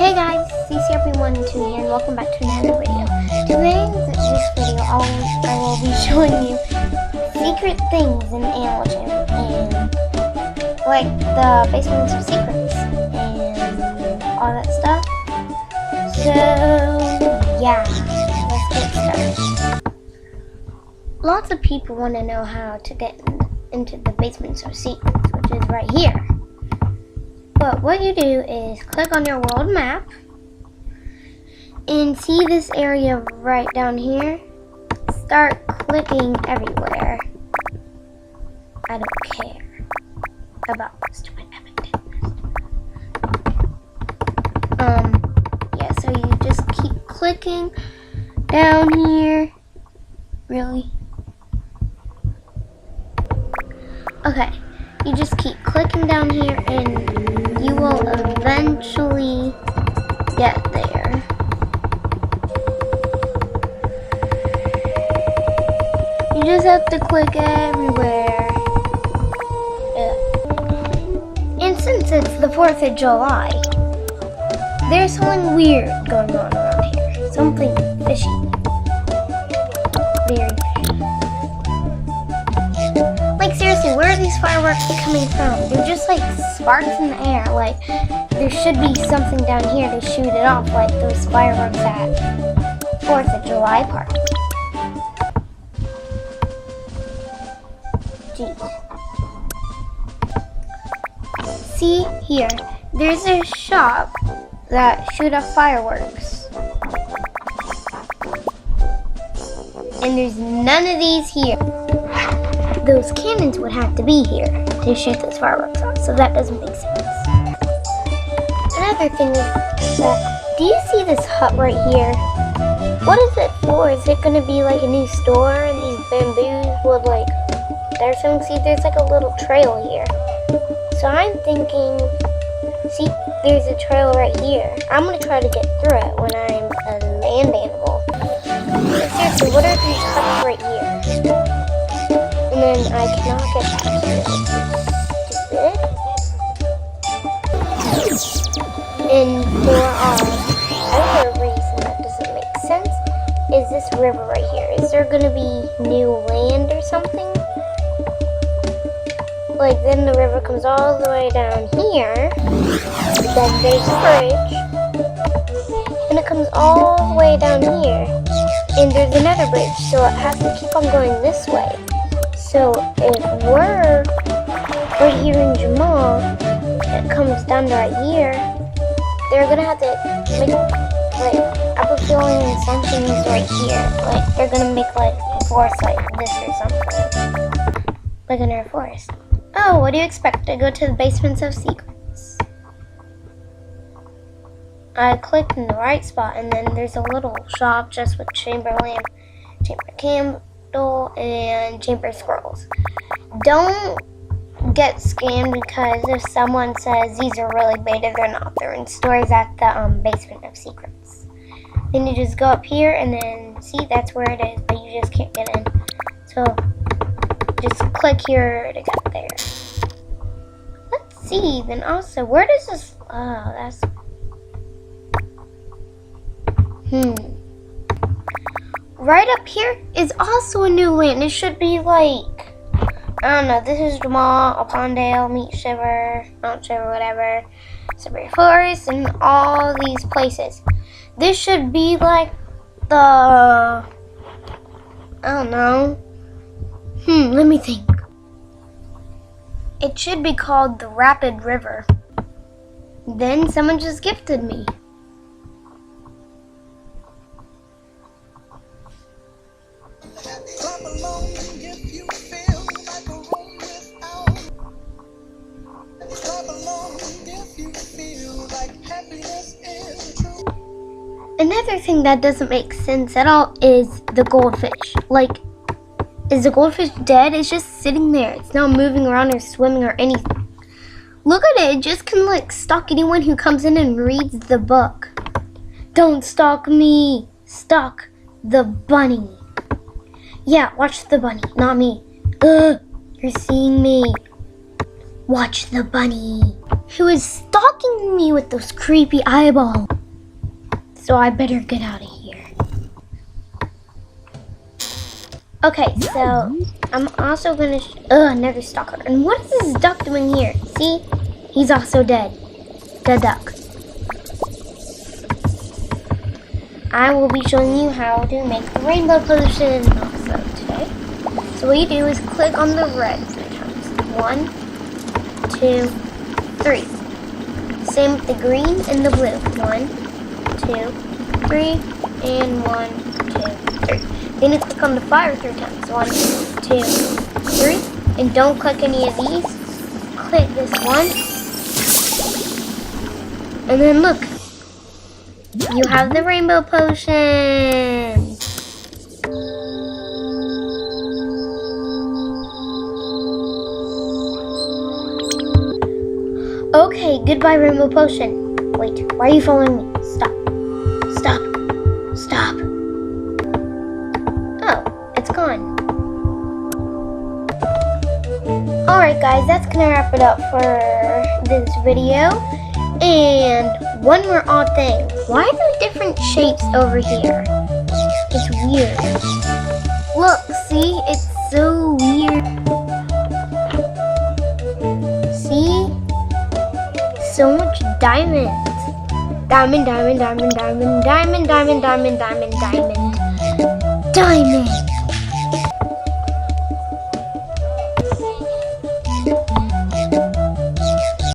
Hey guys, CCRP1 here and welcome back to another video. Today, in this video, I will be showing you secret things in Animal Jam and like the basements of secrets and all that stuff. So yeah, let's get started. Lots of people want to know how to get into the basements of secrets, which is right here. But what you do is click on your world map and see this area right down here. Start clicking everywhere. I don't care about stupid epic. Yeah, so you just keep clicking down here. Really? Okay, you just keep clicking down here and you will eventually get there. You just have to click everywhere. And since it's the 4th of July, there's something weird going on around here. Something fishy. Very fishy. Like seriously, where are these fireworks coming from? They're just like sparks in the air. Like there should be something down here to shoot it off, like those fireworks at 4th of July party. Jeez. See here, there's a shop that shoot off fireworks. And there's none of these here. Those cannons would have to be here to shoot those fireworks off, so that doesn't make sense. Another thing is that, do you see this hut right here? What is it for? Is it going to be like a new store and these bamboos would like, there's something, see there's like a little trail here. So I'm thinking, see there's a trail right here. I'm going to try to get through it when I'm a land animal. But seriously, what are these huts right here? And then I cannot get back here. Stupid. And for other reason that doesn't make sense is this river right here. Is there going to be new land or something? Like then the river comes all the way down here. Then there's a bridge. And it comes all the way down here. And there's another bridge. So it has to keep on going this way. So if we're right here in Jamal, it comes down to right here, they're gonna have to make like I have a feeling something's right here. Like they're gonna make like a forest like this or something. Like in our forest. Oh, what do you expect? To go to the basements of secrets. I clicked in the right spot and then there's a little shop just with chamber lamp, chamber candle, and chamber scrolls. Don't get scammed because if someone says these are really beta, they're not. They're in stores at the basement of secrets. Then you just go up here and then see that's where it is, but you just can't get in. So just click here to get there. Let's see. Then also, where does this? Oh, that's. Right up here is also a new land. It should be like, I don't know, this is Jamal, Apondale, Meat Shiver, Mount Shiver, whatever, Sudbury Forest, and all these places. This should be like the, I don't know, let me think. It should be called the Rapid River. Then someone just gifted me. Another thing that doesn't make sense at all is the goldfish. Like, is the goldfish dead? It's just sitting there. It's not moving around or swimming or anything. Look at it. It just can like stalk anyone who comes in and reads the book. Don't stalk me. Stalk the bunny. Yeah, watch the bunny, not me. You're seeing me. Watch the bunny. He was stalking me with those creepy eyeballs. so I better get out of here. Okay, so I'm also gonna. Another stalker. And what is this duck doing here? See, he's also dead. The duck. I will be showing you how to make the rainbow potion also today. So what you do is click on the red 3 times. 1, 2, 3. Same with the green and the blue. 1, 2, 3, and 1, 2, 3. Then you click on the fire 3 times. 1, 2, 3. And don't click any of these. Click this one. And then look. You have the rainbow potion. Okay, goodbye rainbow potion. Wait, why are you following me? Stop. Stop. Stop. Oh, it's gone. Alright guys, that's gonna wrap it up for this video. And one more odd thing. Why are there different shapes over here? It's weird. Look, see? It's so weird. See? So much diamonds. Diamond, diamond, diamond, diamond, diamond, diamond, diamond, diamond, diamond. Diamond!